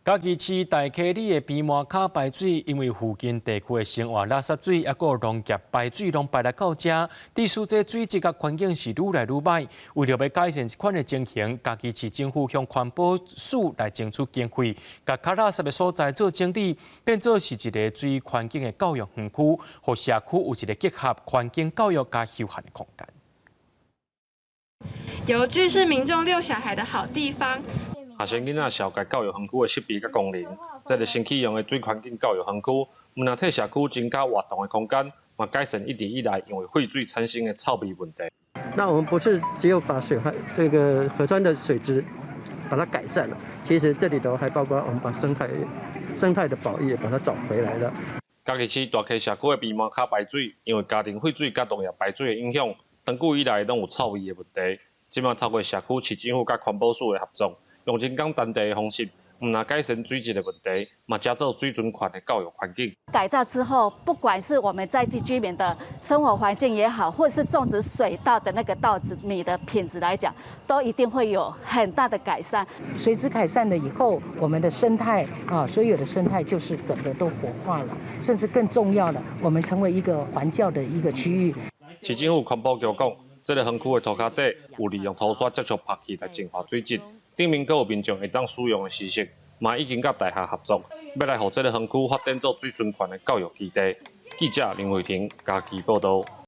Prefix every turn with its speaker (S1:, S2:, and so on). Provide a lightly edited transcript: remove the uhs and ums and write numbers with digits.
S1: 嘉义市大溪里的边马卡排水，因为附近地区的生活垃圾水，也有农业排水拢排来到这，致使这水质甲环境是愈来愈歹。为了要改善这款的情形，嘉义市政府向环保署来争取经费，甲卡垃圾的所在做整理，变做是一个水环境的教育园区，和社区有一个结合环境教育加休闲的空间。
S2: 邮局是民众遛小孩的好地方。
S3: 学生囡仔小界教育园区的设备甲功能，这个新启用的水环境教育园区，唔但替社区增加活动的空间，嘛改善一直以来因为废水产生的臭味问题。
S4: 那我们不是只有把这个河川的水质把它改善了，其实这里头还包括我们把生态的保育把它找回来了。
S3: 嘉义市大溪社区的边马卡排水，因为家庭废水甲农业排水的影响，长久以来拢有臭味的问题。即马透过社区市政府甲环保署的合作，用人工当地的方式，唔但改善水质的问题，嘛加做水准款的教育环境。
S5: 改造之后，不管是我们在地居民的生活环境也好，或是种植水稻的那个稻子米的品质来讲，都一定会有很大的改善。
S6: 水质改善了以后，我们的生态所有的生态就是整个都活化了，甚至更重要的，我们成为一个环教的一个区域。
S3: 市政府环保局讲，这个园区的涂骹底有利用土刷接触拍气来净化水质，顶面阁有民众会当使用的时设，嘛已经甲大厦合作，要来让这个园区发展做水循环的教育基地。记者林慧婷，嘉义报道。